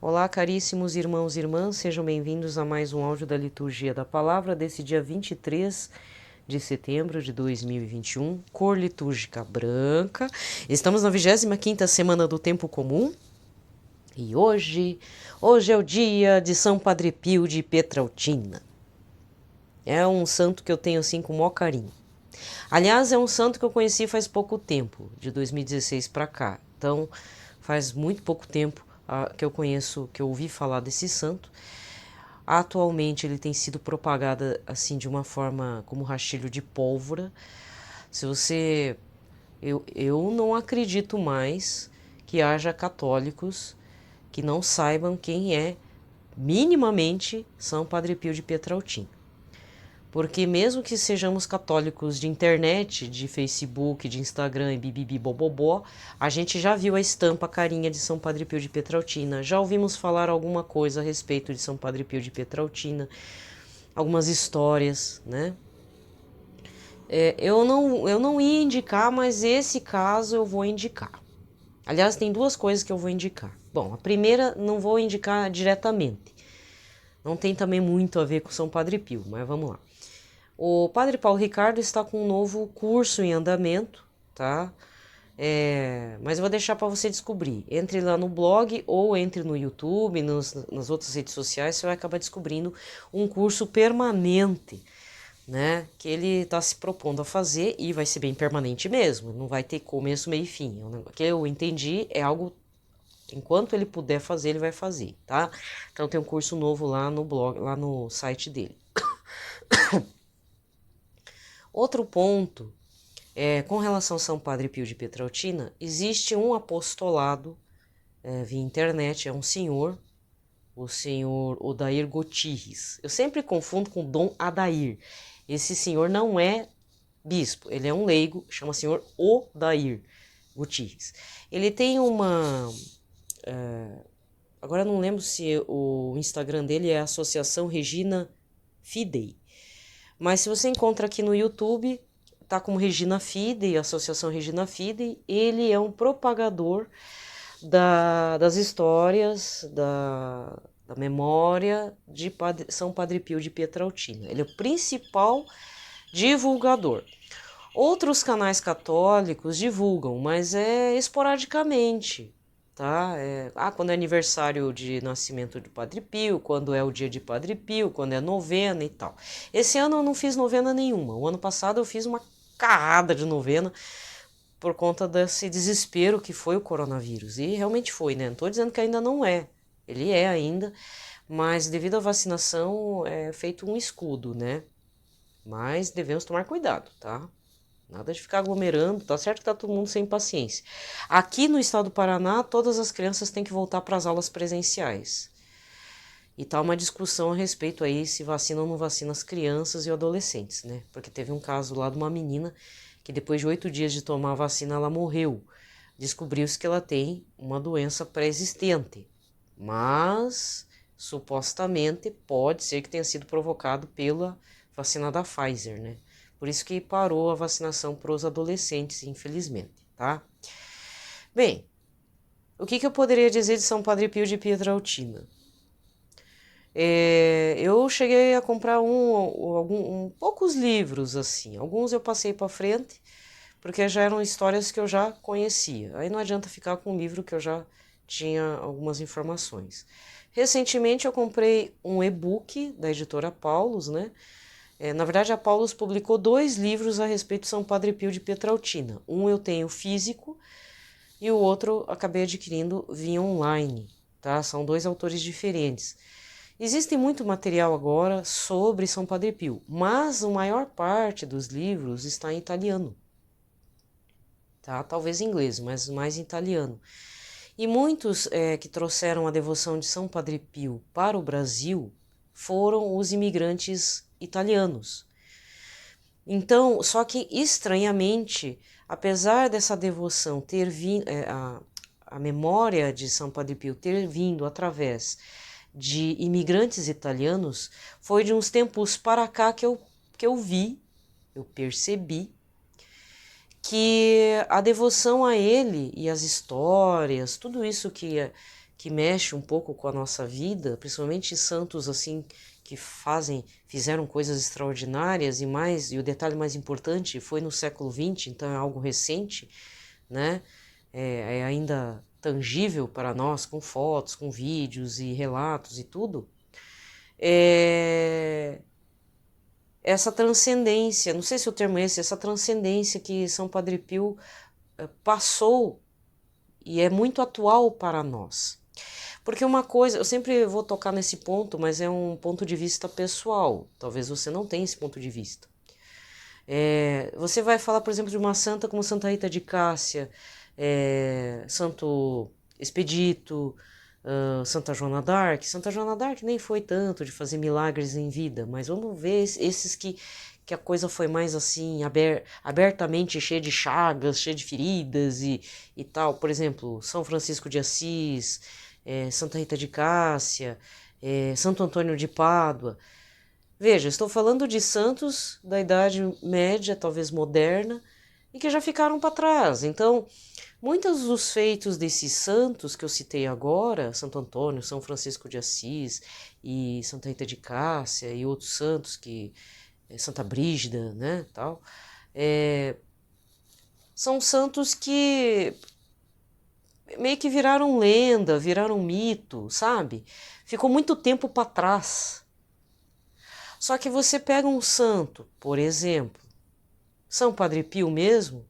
Olá, caríssimos irmãos e irmãs, sejam bem-vindos a mais um áudio da Liturgia da Palavra desse dia 23 de setembro de 2021, cor litúrgica branca. Estamos na 25ª semana do Tempo Comum e hoje é o dia de São Padre Pio de Pietrelcina. É um santo que eu tenho assim com o maior carinho. Aliás, é um santo que eu conheci faz pouco tempo, de 2016 para cá. Então, faz muito pouco tempo que eu conheço, que eu ouvi falar desse santo. Atualmente ele tem sido propagado assim de uma forma como rastilho de pólvora. Se você... Eu não acredito mais que haja católicos que não saibam quem é minimamente São Padre Pio de Pietrelcina. Porque mesmo que sejamos católicos de internet, de Facebook, de Instagram e bibibi bobobó, a gente já viu a estampa, a carinha de São Padre Pio de Pietrelcina, já ouvimos falar alguma coisa a respeito de São Padre Pio de Pietrelcina, algumas histórias, né? Eu não ia indicar, mas esse caso eu vou indicar. Aliás, tem duas coisas que eu vou indicar. Bom, a primeira não vou indicar diretamente. Não tem também muito a ver com São Padre Pio, mas vamos lá. O Padre Paulo Ricardo está com um novo curso em andamento, tá? Mas eu vou deixar para você descobrir. Entre lá no blog ou entre no YouTube, nas outras redes sociais, você vai acabar descobrindo um curso permanente, né? Que ele está se propondo a fazer e vai ser bem permanente mesmo. Não vai ter começo, meio e fim. O que eu entendi é algo... Enquanto ele puder fazer, ele vai fazer, tá? Então tem um curso novo lá no blog, lá no site dele. Outro ponto, com relação a São Padre Pio de Pietrelcina, existe um apostolado via internet, é um senhor, o senhor Odair Gutierrez. Eu sempre confundo com Dom Adair. Esse senhor não é bispo, ele é um leigo, chama senhor Odair Gutierrez. Ele tem uma... agora eu não lembro se o Instagram dele é Associação Regina Fidei. Mas se você encontra aqui no YouTube, tá como Regina Fidei, Associação Regina Fidei, ele é um propagador das histórias, da memória de São Padre Pio de Pietrelcina. Ele é o principal divulgador. Outros canais católicos divulgam, mas é esporadicamente, tá? Quando é aniversário de nascimento de Padre Pio, quando é o dia de Padre Pio, quando é novena e tal. Esse ano eu não fiz novena nenhuma. O ano passado eu fiz uma carrada de novena por conta desse desespero que foi o coronavírus. E realmente foi, né? Não tô dizendo que ainda não é. Ele é ainda, mas devido à vacinação é feito um escudo, né? Mas devemos tomar cuidado, tá? Nada de ficar aglomerando, tá certo que tá todo mundo sem paciência. Aqui no estado do Paraná, todas as crianças têm que voltar para as aulas presenciais. E tá uma discussão a respeito aí se vacina ou não vacina as crianças e adolescentes, né? Porque teve um caso lá de uma menina que depois de 8 dias de tomar a vacina, ela morreu. Descobriu-se que ela tem uma doença pré-existente, mas supostamente pode ser que tenha sido provocado pela vacina da Pfizer, né? Por isso que parou a vacinação para os adolescentes, infelizmente, tá? Bem, o que eu poderia dizer de São Padre Pio de Pietrelcina? Eu cheguei a comprar poucos livros, assim. Alguns eu passei para frente, porque já eram histórias que eu já conhecia. Aí não adianta ficar com um livro que eu já tinha algumas informações. Recentemente eu comprei um e-book da editora Paulus, né? Na verdade, a Paulus publicou 2 livros a respeito de São Padre Pio de Pietrelcina. Um eu tenho físico e o outro acabei adquirindo via online, tá? São 2 autores diferentes. Existe muito material agora sobre São Padre Pio, mas a maior parte dos livros está em italiano, tá? Talvez em inglês, mas mais em italiano. E muitos que trouxeram a devoção de São Padre Pio para o Brasil foram os imigrantes italianos. Então, só que estranhamente, apesar dessa devoção ter vindo, a memória de São Padre Pio ter vindo através de imigrantes italianos, foi de uns tempos para cá que eu vi, eu percebi, que a devoção a ele e as histórias, tudo isso que que mexe um pouco com a nossa vida, principalmente santos assim que fizeram coisas extraordinárias e o detalhe mais importante foi no século XX, então é algo recente, né? É ainda tangível para nós, com fotos, com vídeos e relatos e tudo. Essa transcendência, não sei se o termo é esse, essa transcendência que São Padre Pio passou e é muito atual para nós. Porque uma coisa, eu sempre vou tocar nesse ponto, mas é um ponto de vista pessoal. Talvez você não tenha esse ponto de vista. Você vai falar, por exemplo, de uma santa como Santa Rita de Cássia, Santo Expedito, Santa Joana d'Arc. Santa Joana d'Arc nem foi tanto de fazer milagres em vida, mas vamos ver esses que a coisa foi mais assim, abertamente cheia de chagas, cheia de feridas e tal. Por exemplo, São Francisco de Assis, Santa Rita de Cássia, Santo Antônio de Pádua. Veja, estou falando de santos da Idade Média, talvez moderna, e que já ficaram para trás. Então, muitos dos feitos desses santos que eu citei agora, Santo Antônio, São Francisco de Assis e Santa Rita de Cássia e outros santos que Santa Brígida, né, tal, são santos que meio que viraram lenda, viraram mito, sabe? Ficou muito tempo para trás. Só que você pega um santo, por exemplo, São Padre Pio mesmo,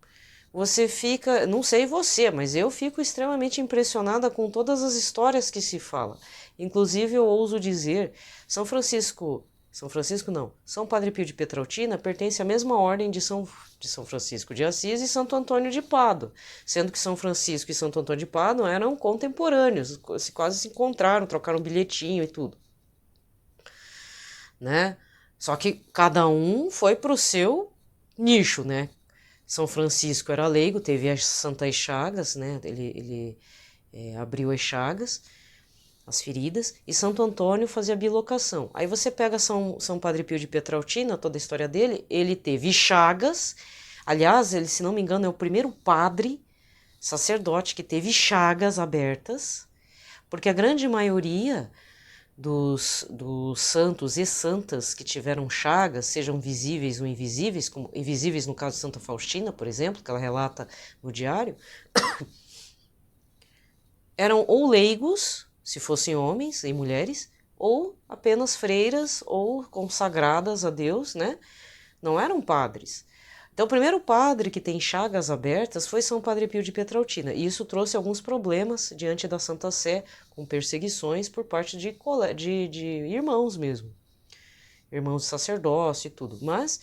você fica, não sei você, mas eu fico extremamente impressionada com todas as histórias que se fala. Inclusive eu ouso dizer, São Padre Pio de Petrautina pertence à mesma ordem de São Francisco de Assis e Santo Antônio de Pádua, sendo que São Francisco e Santo Antônio de Pádua eram contemporâneos, quase se encontraram, trocaram bilhetinho e tudo, né? Só que cada um foi para o seu nicho, né? São Francisco era leigo, teve as santas chagas, né? Ele abriu as chagas, as feridas, e Santo Antônio fazia bilocação. Aí você pega São Padre Pio de Petrautina, toda a história dele, ele teve chagas, aliás, ele, se não me engano, é o primeiro padre, sacerdote, que teve chagas abertas, porque a grande maioria dos santos e santas que tiveram chagas, sejam visíveis ou invisíveis, como invisíveis no caso de Santa Faustina, por exemplo, que ela relata no diário, eram ou leigos, se fossem homens e mulheres, ou apenas freiras ou consagradas a Deus, né? Não eram padres. Então, o primeiro padre que tem chagas abertas foi São Padre Pio de Petrautina, e isso trouxe alguns problemas diante da Santa Sé, com perseguições por parte de irmãos mesmo, irmãos de sacerdócio e tudo. Mas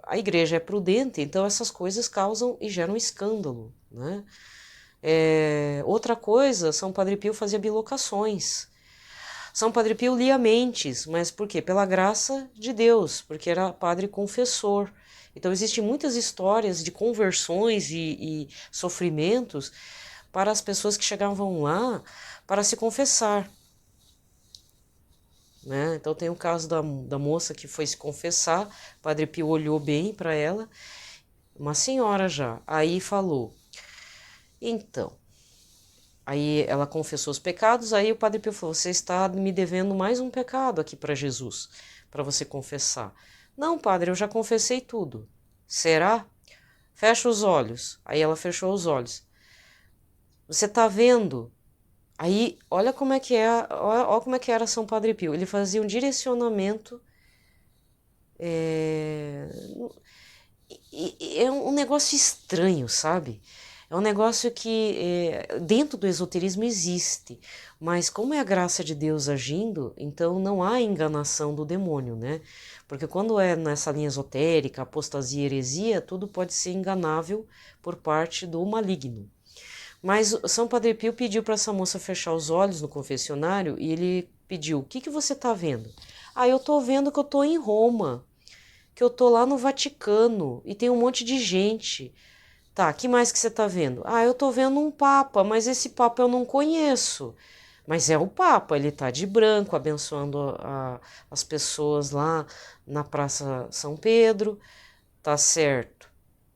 a igreja é prudente, então essas coisas causam e geram escândalo, né? Outra coisa, São Padre Pio fazia bilocações. São Padre Pio lia mentes, mas por quê? Pela graça de Deus, porque era padre confessor. Então existem muitas histórias de conversões e sofrimentos para as pessoas que chegavam lá para se confessar, né? Então tem o caso da moça que foi se confessar, Padre Pio olhou bem para ela, uma senhora já, aí falou, então, aí ela confessou os pecados, aí o Padre Pio falou, você está me devendo mais um pecado aqui para Jesus, para você confessar. Não, padre, eu já confessei tudo. Será? Fecha os olhos. Aí ela fechou os olhos. Você está vendo? Aí, olha como é que olha como é que era São Padre Pio. Ele fazia um direcionamento. É um negócio estranho, sabe? É um negócio que dentro do esoterismo existe, mas como é a graça de Deus agindo, então não há enganação do demônio, né? Porque quando é nessa linha esotérica, apostasia e heresia, tudo pode ser enganável por parte do maligno. Mas São Padre Pio pediu para essa moça fechar os olhos no confessionário e ele pediu, o que você está vendo? Ah, eu estou vendo que eu estou em Roma, que eu estou lá no Vaticano e tem um monte de gente. Tá, que mais que você tá vendo? Ah, eu tô vendo um papa, mas esse papa eu não conheço. Mas é o papa, ele tá de branco, abençoando as pessoas lá na Praça São Pedro. Tá certo.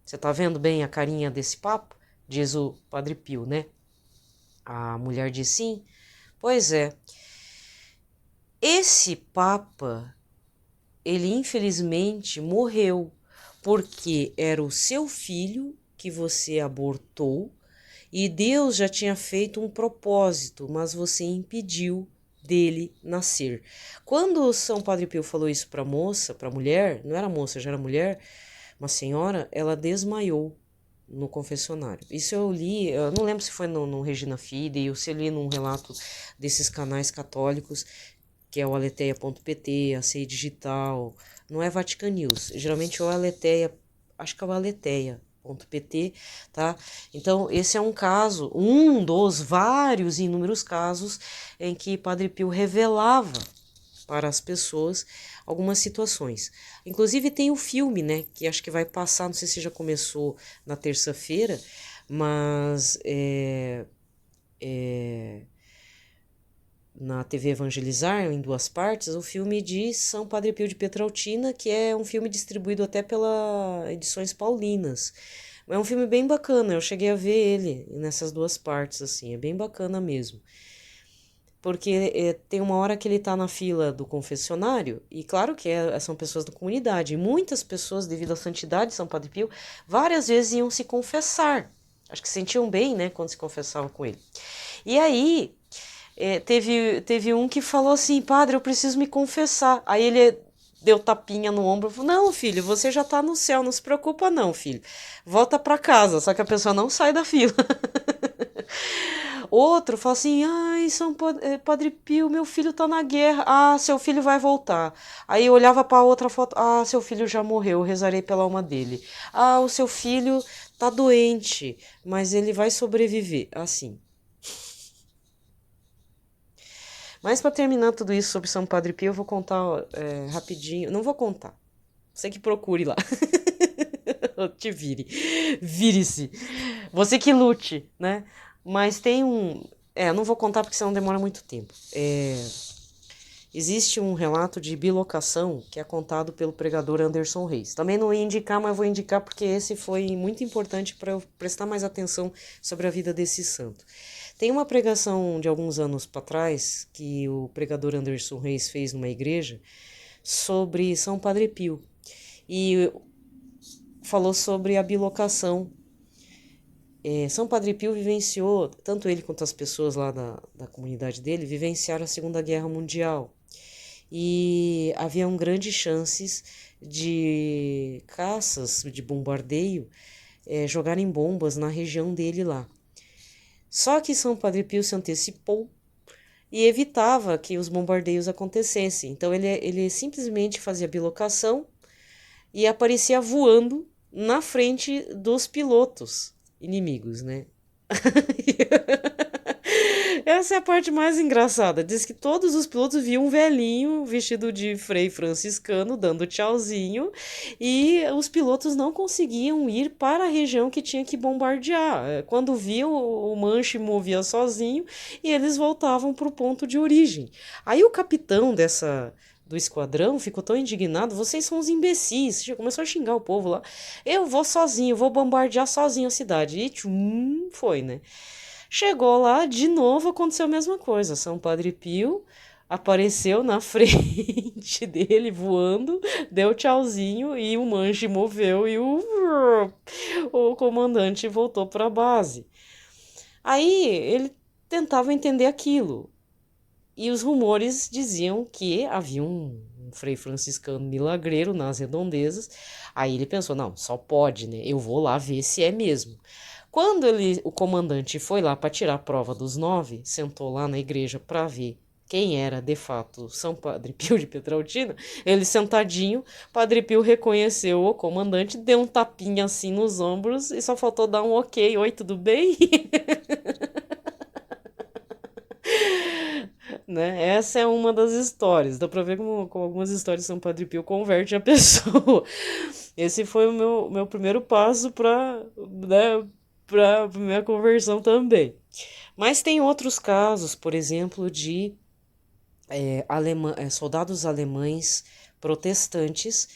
Você tá vendo bem a carinha desse papa? Diz o Padre Pio, né? A mulher disse sim. Pois é, esse Papa, ele infelizmente morreu porque era o seu filho que você abortou e Deus já tinha feito um propósito, mas você impediu dele nascer. Quando São Padre Pio falou isso para a moça, para a mulher, não era moça, já era mulher, uma senhora, ela desmaiou no confessionário. Isso eu li, eu não lembro se foi no Regina Fidei ou se eu li num relato desses canais católicos, que é o aleteia.pt, a CEI Digital, não é Vatican News, geralmente é o Aleteia, acho que é o aleteia.pt, tá? Então, esse é um caso, um dos vários e inúmeros casos em que Padre Pio revelava para as pessoas algumas situações. Inclusive tem o filme, né, que acho que vai passar, não sei se já começou na terça-feira, mas na TV Evangelizar, em 2 partes, o filme de São Padre Pio de Pietrautina, que é um filme distribuído até pela Edições Paulinas. É um filme bem bacana, eu cheguei a ver ele nessas 2 partes, assim, é bem bacana mesmo. Porque tem uma hora que ele tá na fila do confessionário, e claro que são pessoas da comunidade, e muitas pessoas, devido à santidade de São Padre Pio, várias vezes iam se confessar. Acho que sentiam bem, né, quando se confessavam com ele. E aí, teve um que falou assim, padre, eu preciso me confessar. Aí ele deu tapinha no ombro e falou, não, filho, você já tá no céu, não se preocupa não, filho. Volta pra casa, só que a pessoa não sai da fila. Outro fala assim, ai, Padre Pio, meu filho tá na guerra. Ah, seu filho vai voltar. Aí eu olhava pra outra foto, ah, seu filho já morreu, eu rezarei pela alma dele. Ah, o seu filho tá doente, mas ele vai sobreviver. Assim. Mas para terminar tudo isso sobre São Padre Pio, eu vou contar rapidinho. Não vou contar. Você que procure lá. Te vire. Vire-se. Você que lute, né? Mas tem um. Eu não vou contar porque senão demora muito tempo. Existe um relato de bilocação que é contado pelo pregador Anderson Reis. Também não ia indicar, mas vou indicar porque esse foi muito importante para eu prestar mais atenção sobre a vida desse santo. Tem uma pregação de alguns anos para trás que o pregador Anderson Reis fez numa igreja sobre São Padre Pio e falou sobre a bilocação. São Padre Pio vivenciou, tanto ele quanto as pessoas lá da comunidade dele, vivenciaram a Segunda Guerra Mundial. E haviam grandes chances de caças de bombardeio jogarem bombas na região dele lá. Só que São Padre Pio se antecipou e evitava que os bombardeios acontecessem. Então ele simplesmente fazia bilocação e aparecia voando na frente dos pilotos inimigos, né? Essa é a parte mais engraçada. Diz que todos os pilotos viam um velhinho vestido de frei franciscano dando tchauzinho e os pilotos não conseguiam ir para a região que tinha que bombardear. Quando viam, o manche movia sozinho e eles voltavam para o ponto de origem. Aí o capitão do esquadrão ficou tão indignado, vocês são uns imbecis, já começou a xingar o povo lá. Eu vou sozinho, vou bombardear sozinho a cidade. E tchum, foi, né? Chegou lá, de novo aconteceu a mesma coisa. São Padre Pio apareceu na frente dele voando, deu tchauzinho e o manche moveu e o comandante voltou para a base. Aí ele tentava entender aquilo. E os rumores diziam que havia um frei franciscano milagreiro nas redondezas. Aí ele pensou, não, só pode, né? Eu vou lá ver se é mesmo. Quando o comandante foi lá para tirar a prova dos 9, sentou lá na igreja para ver quem era de fato São Padre Pio de Pietrautina, ele sentadinho, Padre Pio reconheceu o comandante, deu um tapinha assim nos ombros e só faltou dar um ok, oi, tudo bem? Né? Essa é uma das histórias. Dá pra ver como algumas histórias de São Padre Pio converte a pessoa. Esse foi o meu primeiro passo para, né, para minha conversão também. Mas tem outros casos, por exemplo, de soldados alemães protestantes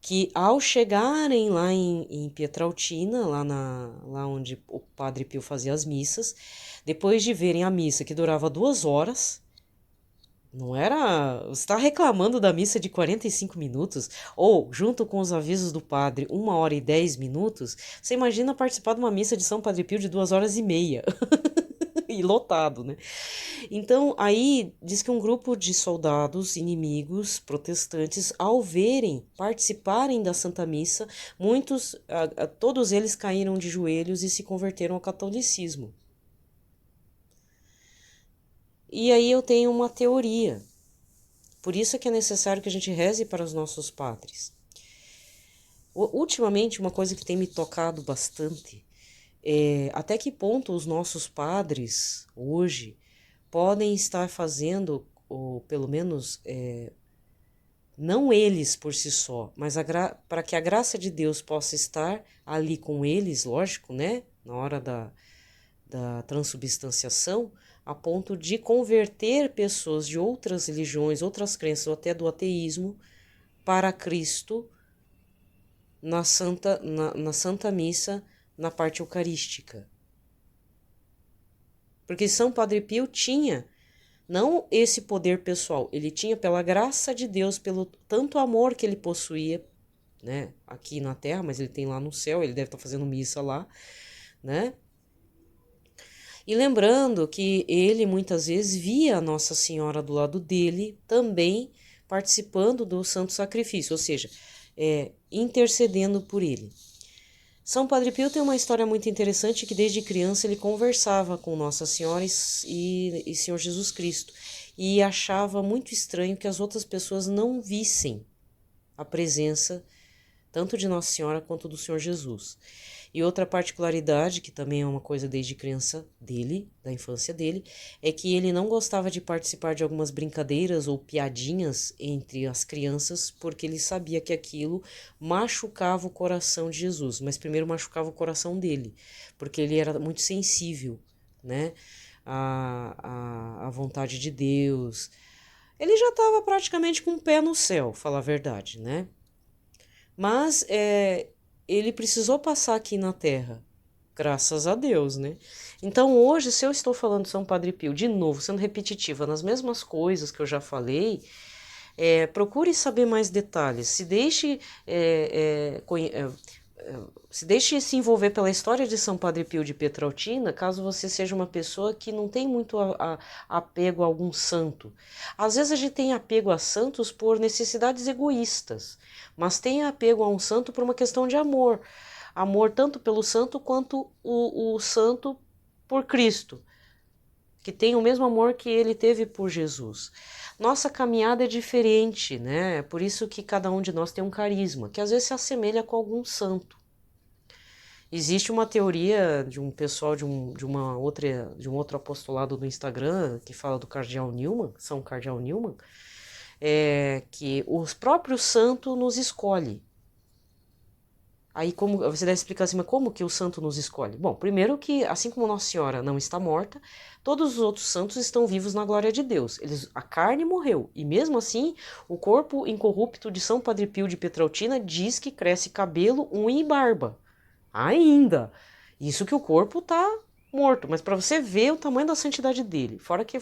que ao chegarem lá em Pietrautina, lá onde o Padre Pio fazia as missas, depois de verem a missa que durava 2 horas, não era. Você está reclamando da missa de 45 minutos? Ou, junto com os avisos do padre, 1 hora e 10 minutos? Você imagina participar de uma missa de São Padre Pio de 2 horas e meia? E lotado, né? Então, aí diz que um grupo de soldados inimigos protestantes, ao verem participarem da Santa Missa, todos eles caíram de joelhos e se converteram ao catolicismo. E aí eu tenho uma teoria. Por isso é que é necessário que a gente reze para os nossos padres. Ultimamente, uma coisa que tem me tocado bastante é até que ponto os nossos padres, hoje, podem estar fazendo, ou pelo menos, não eles por si só, mas para que a graça de Deus possa estar ali com eles, lógico, né? Na hora da transubstanciação, a ponto de converter pessoas de outras religiões, outras crenças, ou até do ateísmo, para Cristo na Santa Missa, na parte eucarística. Porque São Padre Pio tinha não esse poder pessoal, ele tinha pela graça de Deus, pelo tanto amor que ele possuía, né, aqui na terra, mas ele tem lá no céu, ele deve estar fazendo missa lá, né? E lembrando que ele muitas vezes via a Nossa Senhora do lado dele também participando do Santo Sacrifício, ou seja, intercedendo por ele. São Padre Pio tem uma história muito interessante que desde criança ele conversava com Nossa Senhora e Senhor Jesus Cristo e achava muito estranho que as outras pessoas não vissem a presença tanto de Nossa Senhora quanto do Senhor Jesus. E outra particularidade, que também é uma coisa desde criança dele, da infância dele, é que ele não gostava de participar de algumas brincadeiras ou piadinhas entre as crianças, porque ele sabia que aquilo machucava o coração de Jesus, mas primeiro machucava o coração dele, porque ele era muito sensível, né, à vontade de Deus. Ele já estava praticamente com o pé no céu, falar a verdade, né? Mas ele precisou passar aqui na Terra, graças a Deus, né? Então hoje, se eu estou falando de São Padre Pio, de novo, sendo repetitiva nas mesmas coisas que eu já falei, procure saber mais detalhes, se deixe se envolver pela história de São Padre Pio de Petrautina, caso você seja uma pessoa que não tem muito apego a algum santo. Às vezes a gente tem apego a santos por necessidades egoístas, mas tem apego a um santo por uma questão de amor. Amor tanto pelo santo quanto o santo por Cristo, que tem o mesmo amor que ele teve por Jesus. Nossa caminhada é diferente, né? É por isso que cada um de nós tem um carisma, que às vezes se assemelha com algum santo. Existe uma teoria de um pessoal de um outro apostolado do Instagram que fala do Cardeal Newman, São Cardeal Newman, que o próprio santo nos escolhe. Aí como você deve explicar assim, mas como que o santo nos escolhe? Bom, primeiro que assim como Nossa Senhora não está morta, todos os outros santos estão vivos na glória de Deus. A carne morreu e mesmo assim o corpo incorrupto de São Padre Pio de Petrautina diz que cresce cabelo, unha e barba. Ainda. Isso que o corpo está morto, mas para você ver o tamanho da santidade dele. Fora que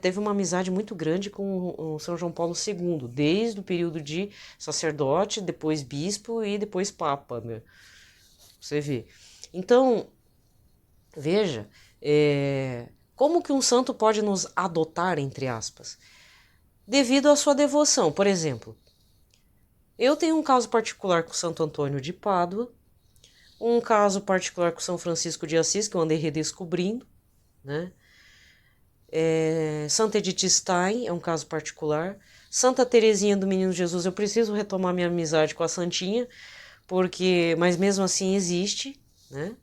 teve uma amizade muito grande com o São João Paulo II, desde o período de sacerdote, depois bispo e depois papa, né? Você vê. Então, veja, como que um santo pode nos adotar, entre aspas? Devido à sua devoção. Por exemplo, eu tenho um caso particular com Santo Antônio de Pádua, um caso particular com São Francisco de Assis, que eu andei redescobrindo, né? Santa Edith Stein é um caso particular. Santa Teresinha do Menino Jesus, eu preciso retomar minha amizade com a Santinha, mas mesmo assim existe, né?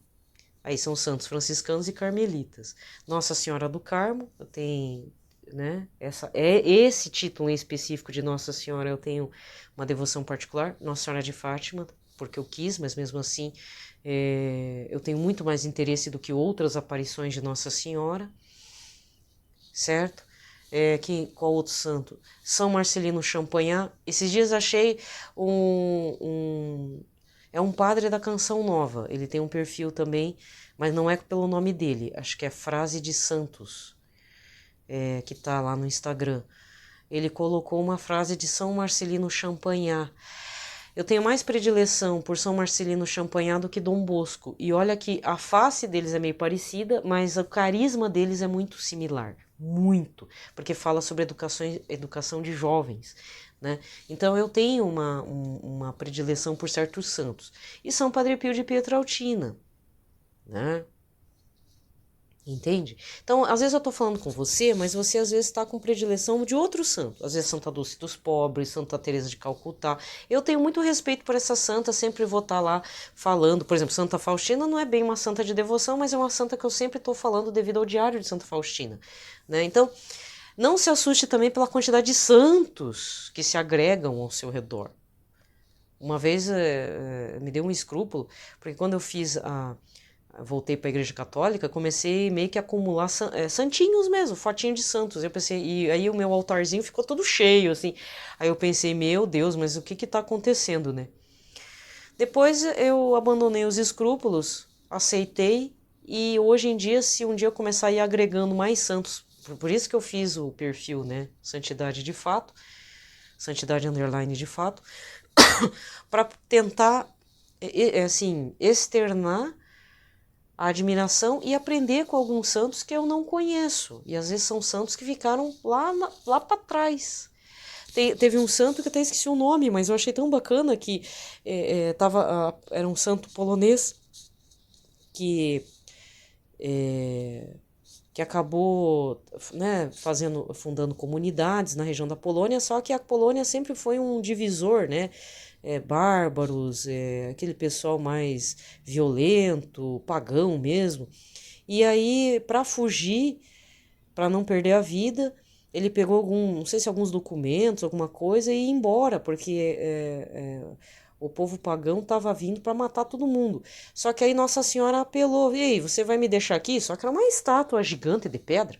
Aí são santos franciscanos e carmelitas. Nossa Senhora do Carmo, eu tenho, né? Esse título em específico de Nossa Senhora eu tenho uma devoção particular. Nossa Senhora de Fátima, porque eu quis, mas mesmo assim eu tenho muito mais interesse do que outras aparições de Nossa Senhora, certo? Qual outro santo? São Marcelino Champagnat. Esses dias achei É um padre da Canção Nova. Ele tem um perfil também, mas não é pelo nome dele. Acho que é Frase de Santos, que tá lá no Instagram. Ele colocou uma frase de São Marcelino Champagnat. Eu tenho mais predileção por São Marcelino Champagnat do que Dom Bosco. E olha que a face deles é meio parecida, mas o carisma deles é muito similar. Muito. Porque fala sobre educação de jovens, né? Então eu tenho uma predileção por certos santos. E São Padre Pio de Pietrelcina, né? Entende? Então, às vezes eu tô falando com você, mas você às vezes está com predileção de outro santo. Às vezes Santa Dulce dos Pobres, Santa Teresa de Calcutá. Eu tenho muito respeito por essa santa, sempre vou estar lá falando. Por exemplo, Santa Faustina não é bem uma santa de devoção, mas é uma santa que eu sempre estou falando devido ao diário de Santa Faustina, né? Então, não se assuste também pela quantidade de santos que se agregam ao seu redor. Uma vez me deu um escrúpulo, porque quando eu voltei para a Igreja Católica, comecei meio que a acumular santinhos mesmo, fotinho de santos. Eu pensei, e aí o meu altarzinho ficou todo cheio, assim. Aí eu pensei, meu Deus, mas o que está acontecendo, né? Depois eu abandonei os escrúpulos, aceitei, e hoje em dia, se um dia eu começar a ir agregando mais santos, por isso que eu fiz o perfil, né? Santidade de Fato, Santidade Underline de Fato, para tentar, assim, externar a admiração e aprender com alguns santos que eu não conheço. E às vezes são santos que ficaram lá para trás. Teve um santo que eu até esqueci o nome, mas eu achei tão bacana que era um santo polonês que, que acabou, né, fundando comunidades na região da Polônia, só que a Polônia sempre foi um divisor, né? Bárbaros, aquele pessoal mais violento, pagão mesmo. E aí, para fugir, para não perder a vida, ele pegou não sei se alguns documentos, alguma coisa, e ia embora, porque o povo pagão estava vindo para matar todo mundo. Só que aí Nossa Senhora apelou: ei, você vai me deixar aqui? Só que era uma estátua gigante de pedra.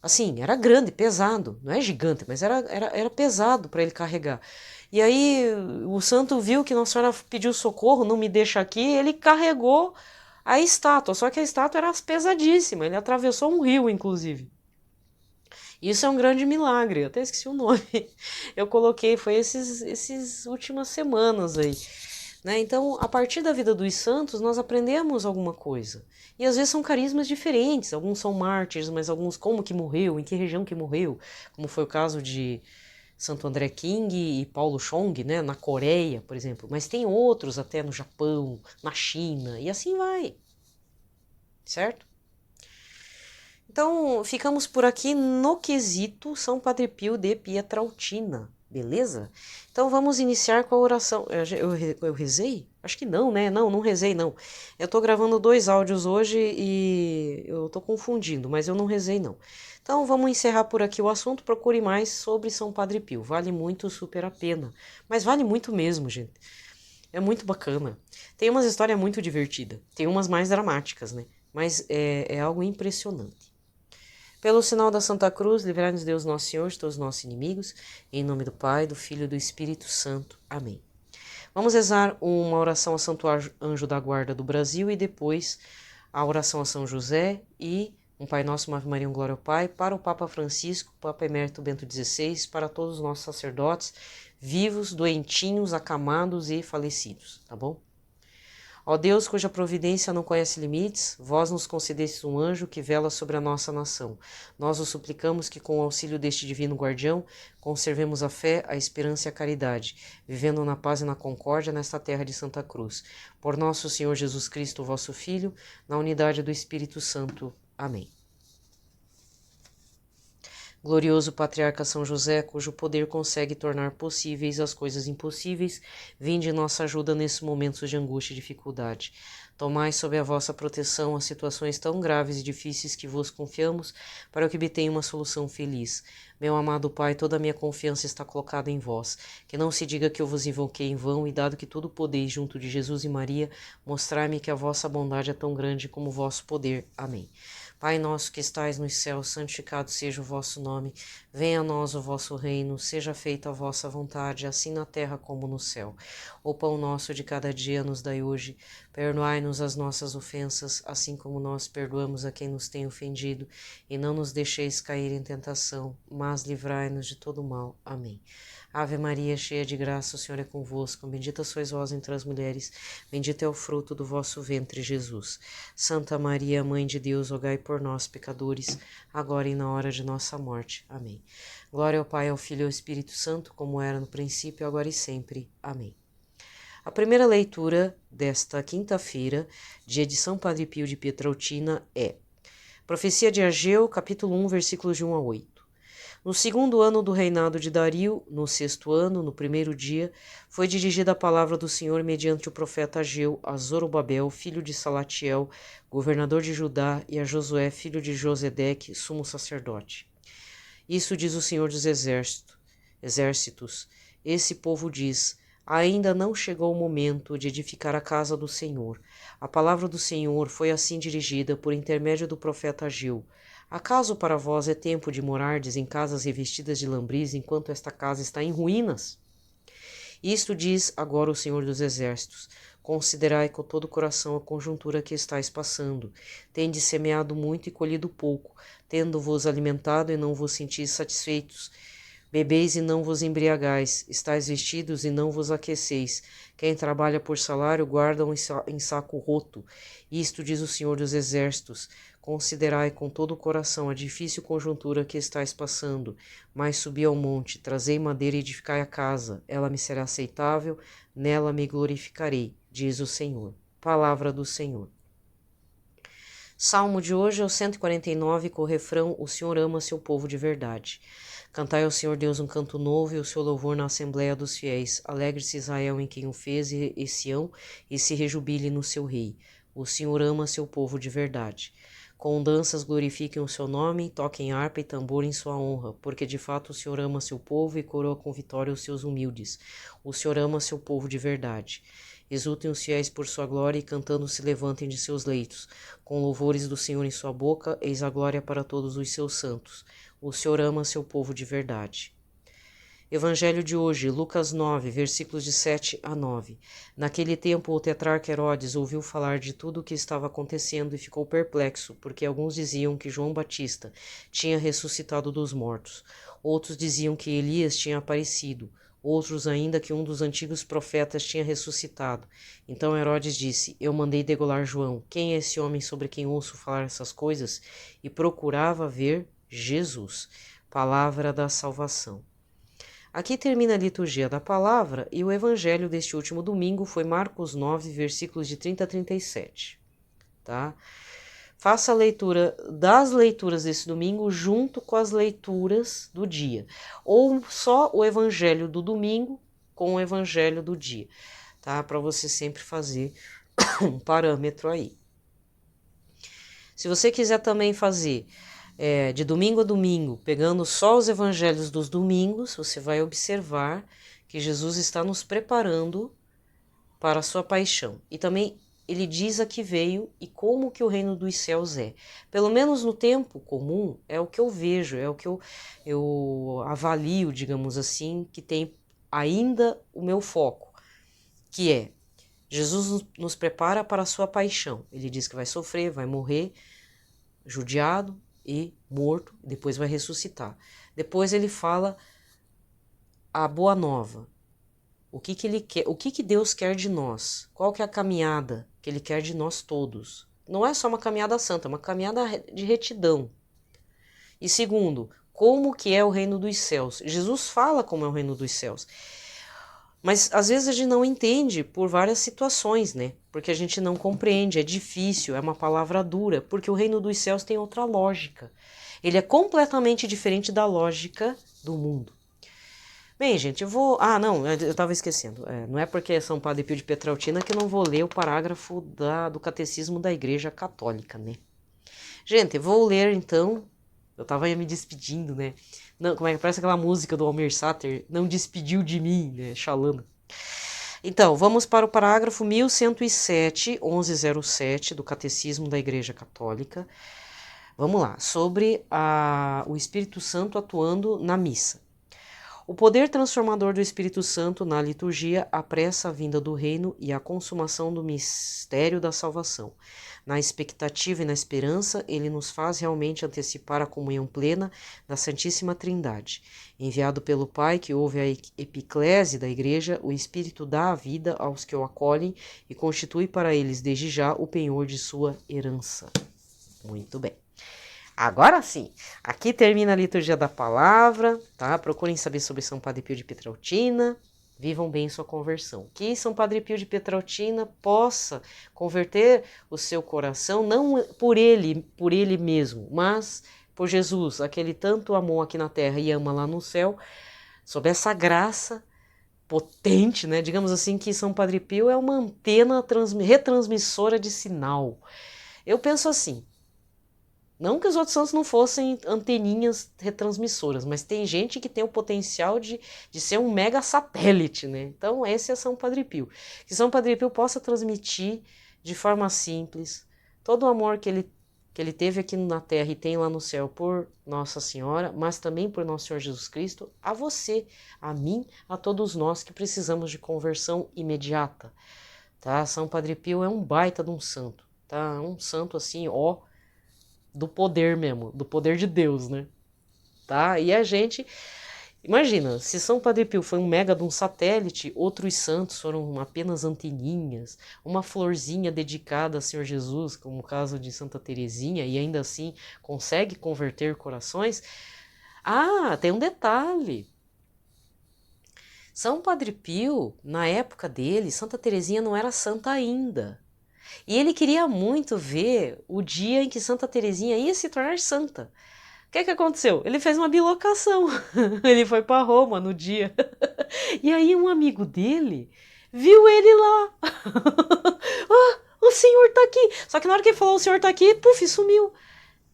Assim, era grande, pesado. Não é gigante, mas era pesado para ele carregar. E aí o santo viu que Nossa Senhora pediu socorro, não me deixa aqui, ele carregou a estátua. Só que a estátua era pesadíssima, ele atravessou um rio, inclusive. Isso é um grande milagre, eu até esqueci o nome. Eu coloquei, foi esses últimas semanas aí. Né? Então, a partir da vida dos santos, nós aprendemos alguma coisa. E às vezes são carismas diferentes, alguns são mártires, mas alguns como que morreu, em que região que morreu, como foi o caso de Santo André King e Paulo Chong, né, na Coreia, por exemplo. Mas tem outros até no Japão, na China, e assim vai. Certo? Então, ficamos por aqui no quesito São Padre Pio de Pietrelcina, beleza? Então, vamos iniciar com a oração. Eu rezei? Acho que não, né? Não rezei, não. Eu tô gravando 2 áudios hoje e eu tô confundindo, mas eu não rezei, não. Então, vamos encerrar por aqui o assunto. Procure mais sobre São Padre Pio. Vale muito, super a pena. Mas vale muito mesmo, gente. É muito bacana. Tem umas histórias muito divertidas. Tem umas mais dramáticas, né? Mas é algo impressionante. Pelo sinal da Santa Cruz, livrai-nos Deus Nosso Senhor de todos os nossos inimigos. Em nome do Pai, do Filho e do Espírito Santo. Amém. Vamos rezar uma oração ao Santo Anjo da Guarda do Brasil e depois a oração a São José e um Pai Nosso, uma Ave Maria, um Glória ao Pai, para o Papa Francisco, Papa Emérito Bento XVI, para todos os nossos sacerdotes, vivos, doentinhos, acamados e falecidos, tá bom? Ó Deus, cuja providência não conhece limites, vós nos concedestes um anjo que vela sobre a nossa nação. Nós os suplicamos que, com o auxílio deste divino guardião, conservemos a fé, a esperança e a caridade, vivendo na paz e na concórdia nesta terra de Santa Cruz. Por nosso Senhor Jesus Cristo, vosso Filho, na unidade do Espírito Santo. Amém. Glorioso Patriarca São José, cujo poder consegue tornar possíveis as coisas impossíveis, vinde nossa ajuda nesses momentos de angústia e dificuldade. Tomai sob a vossa proteção as situações tão graves e difíceis que vos confiamos, para que obtenha uma solução feliz. Meu amado Pai, toda a minha confiança está colocada em vós. Que não se diga que eu vos invoquei em vão, e dado que tudo podeis junto de Jesus e Maria, mostrai-me que a vossa bondade é tão grande como o vosso poder. Amém. Pai nosso que estais nos céus, santificado seja o vosso nome. Venha a nós o vosso reino, seja feita a vossa vontade, assim na terra como no céu. O pão nosso de cada dia nos dai hoje. Perdoai-nos as nossas ofensas, assim como nós perdoamos a quem nos tem ofendido. E não nos deixeis cair em tentação, mas livrai-nos de todo mal. Amém. Ave Maria, cheia de graça, o Senhor é convosco. Bendita sois vós entre as mulheres, bendito é o fruto do vosso ventre, Jesus. Santa Maria, Mãe de Deus, rogai por nós, pecadores, agora e na hora de nossa morte. Amém. Glória ao Pai, ao Filho e ao Espírito Santo, como era no princípio, agora e sempre. Amém. A primeira leitura desta quinta-feira, dia de São Padre Pio de Pietrautina, é Profecia de Ageu, capítulo 1, versículos de 1 a 8. No segundo ano do reinado de Dario, no sexto ano, no primeiro dia, foi dirigida a palavra do Senhor mediante o profeta Ageu a Zorobabel, filho de Salatiel, governador de Judá, e a Josué, filho de Josedeque, sumo sacerdote. Isso diz o Senhor dos exércitos. Esse povo diz: ainda não chegou o momento de edificar a casa do Senhor. A palavra do Senhor foi assim dirigida por intermédio do profeta Ageu. Acaso para vós é tempo de morardes em casas revestidas de lambris, enquanto esta casa está em ruínas? Isto diz agora o Senhor dos Exércitos: considerai com todo o coração a conjuntura que estáis passando. Tendes semeado muito e colhido pouco, tendo-vos alimentado e não vos sentis satisfeitos. Bebeis e não vos embriagais, estáis vestidos e não vos aqueceis. Quem trabalha por salário guarda em saco roto. Isto diz o Senhor dos Exércitos: considerai com todo o coração a difícil conjuntura que estáis passando. Mas subi ao monte, trazei madeira e edificai a casa. Ela me será aceitável, nela me glorificarei, diz o Senhor. Palavra do Senhor. Salmo de hoje é o 149, com o refrão: o Senhor ama seu povo de verdade. Cantai ao Senhor Deus um canto novo e o seu louvor na Assembleia dos Fiéis. Alegre-se Israel em quem o fez e Sião, e se rejubile no seu rei. O Senhor ama seu povo de verdade. Com danças glorifiquem o seu nome, toquem harpa e tambor em sua honra, porque de fato o Senhor ama seu povo e coroa com vitória os seus humildes. O Senhor ama seu povo de verdade. Exultem os fiéis por sua glória e cantando se levantem de seus leitos. Com louvores do Senhor em sua boca, eis a glória para todos os seus santos. O Senhor ama seu povo de verdade. Evangelho de hoje, Lucas 9, versículos de 7 a 9. Naquele tempo o tetrarca Herodes ouviu falar de tudo o que estava acontecendo e ficou perplexo, porque alguns diziam que João Batista tinha ressuscitado dos mortos. Outros diziam que Elias tinha aparecido. Outros ainda que um dos antigos profetas tinha ressuscitado. Então Herodes disse: eu mandei degolar João. Quem é esse homem sobre quem ouço falar essas coisas? E procurava ver Jesus. Palavra da salvação. Aqui termina a liturgia da palavra e o evangelho deste último domingo foi Marcos 9, versículos de 30 a 37. Tá? Faça a leitura das leituras desse domingo junto com as leituras do dia. Ou só o evangelho do domingo com o evangelho do dia. Tá? Para você sempre fazer um parâmetro aí. Se você quiser também fazer de domingo a domingo, pegando só os evangelhos dos domingos, você vai observar que Jesus está nos preparando para a sua paixão. E também ele diz a que veio e como que o reino dos céus é. Pelo menos no tempo comum, é o que eu vejo, é o que eu avalio, digamos assim, que tem ainda o meu foco, que é Jesus nos prepara para a sua paixão. Ele diz que vai sofrer, vai morrer, judiado e morto, depois vai ressuscitar. Depois ele fala a boa nova. O que ele quer, o que Deus quer de nós? Qual que é a caminhada que ele quer de nós todos? Não é só uma caminhada santa, é uma caminhada de retidão. E segundo, como que é o reino dos céus? Jesus fala como é o reino dos céus. Mas às vezes a gente não entende por várias situações, né? Porque a gente não compreende, é difícil, é uma palavra dura, porque o reino dos céus tem outra lógica. Ele é completamente diferente da lógica do mundo. Bem, gente, eu vou... Ah, não, eu estava esquecendo. Não é porque é São Padre Pio de Pietrautina que eu não vou ler o parágrafo do Catecismo da Igreja Católica, né? Gente, eu vou ler então... Eu estava me despedindo, né? Não, como é que parece aquela música do Almir Sater? Não despediu de mim, né? Xalando. Então, vamos para o parágrafo 1107, 1107 do Catecismo da Igreja Católica. Vamos lá, sobre o Espírito Santo atuando na missa. O poder transformador do Espírito Santo na liturgia apressa a vinda do reino e a consumação do mistério da salvação. Na expectativa e na esperança, ele nos faz realmente antecipar a comunhão plena da Santíssima Trindade. Enviado pelo Pai, que ouve a epiclese da Igreja, o Espírito dá a vida aos que o acolhem e constitui para eles, desde já, o penhor de sua herança. Muito bem. Agora sim, aqui termina a liturgia da palavra, tá? Procurem saber sobre São Padre Pio de Pietrelcina, vivam bem sua conversão. Que São Padre Pio de Pietrelcina possa converter o seu coração, não por ele mesmo, mas por Jesus, aquele tanto amou aqui na terra e ama lá no céu, sob essa graça potente, né? Digamos assim que São Padre Pio é uma antena retransmissora de sinal. Eu penso assim, não que os outros santos não fossem anteninhas retransmissoras, mas tem gente que tem o potencial de ser um mega satélite, né? Então esse é São Padre Pio. Que São Padre Pio possa transmitir de forma simples todo o amor que ele teve aqui na terra e tem lá no céu por Nossa Senhora, mas também por Nosso Senhor Jesus Cristo, a você, a mim, a todos nós que precisamos de conversão imediata. Tá? São Padre Pio é um baita de um santo, tá? Um santo assim, ó, do poder mesmo, do poder de Deus, né? Tá? E a gente, imagina, se São Padre Pio foi um mega de um satélite, outros santos foram apenas anteninhas, uma florzinha dedicada a Senhor Jesus, como o caso de Santa Teresinha, e ainda assim consegue converter corações. Ah, tem um detalhe. São Padre Pio, na época dele, Santa Teresinha não era santa ainda. E ele queria muito ver o dia em que Santa Teresinha ia se tornar santa. O que aconteceu? Ele fez uma bilocação. Ele foi para Roma no dia. E aí um amigo dele viu ele lá. Ah, o senhor tá aqui. Só que na hora que ele falou o senhor tá aqui, puf, sumiu.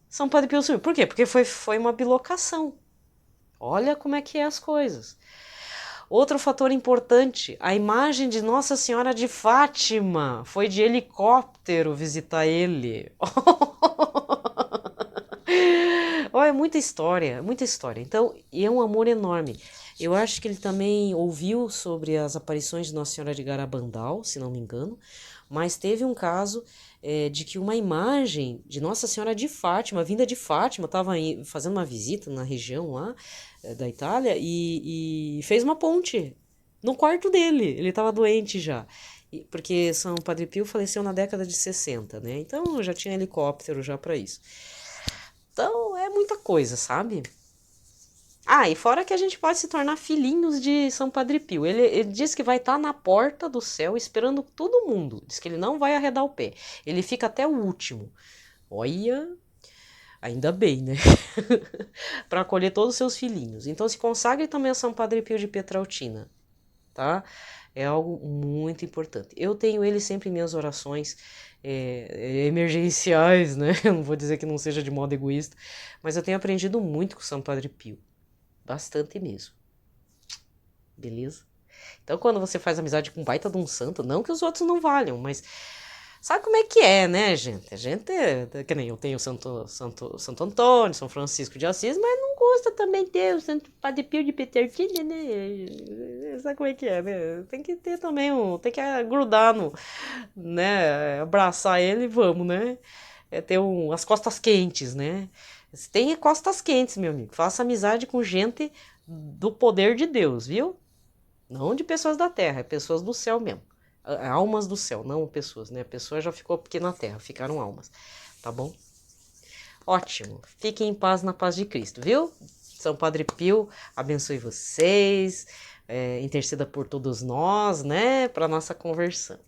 São Padre Pio sumiu. Por quê? Porque foi uma bilocação. Olha como é que é as coisas. Outro fator importante, a imagem de Nossa Senhora de Fátima foi de helicóptero visitar ele. Oh, é muita história, muita história. Então, e é um amor enorme. Eu acho que ele também ouviu sobre as aparições de Nossa Senhora de Garabandal, se não me engano, mas teve um caso de que uma imagem de Nossa Senhora de Fátima, vinda de Fátima, estava fazendo uma visita na região lá da Itália e fez uma ponte no quarto dele. Ele estava doente já, porque São Padre Pio faleceu na década de 60, né? Então já tinha helicóptero já para isso. Então é muita coisa, sabe? Ah, e fora que a gente pode se tornar filhinhos de São Padre Pio. Ele diz que vai estar na porta do céu esperando todo mundo. Diz que ele não vai arredar o pé. Ele fica até o último. Olha, ainda bem, né? Para acolher todos os seus filhinhos. Então se consagre também a São Padre Pio de Pietrelcina, tá? É algo muito importante. Eu tenho ele sempre em minhas orações emergenciais, né? Eu não vou dizer que não seja de modo egoísta, mas eu tenho aprendido muito com São Padre Pio. Bastante mesmo. Beleza? Então, quando você faz amizade com um baita de um santo, não que os outros não valham, mas sabe como é que é, né, gente? A gente que nem eu tenho Santo Antônio, São Francisco de Assis, mas não custa também ter o Santo Padre Pio de Pietrelcina, né? Sabe como é que é, né? Tem que ter também tem que grudar no, né? Abraçar ele e vamos, né? Ter as costas quentes, né? Tenha costas quentes, meu amigo. Faça amizade com gente do poder de Deus, viu? Não de pessoas da terra, é pessoas do céu mesmo. Almas do céu, não pessoas, né? A pessoa já ficou aqui na terra, ficaram almas, tá bom? Ótimo. Fiquem em paz na paz de Cristo, viu? São Padre Pio abençoe vocês, interceda por todos nós, né? Para nossa conversão.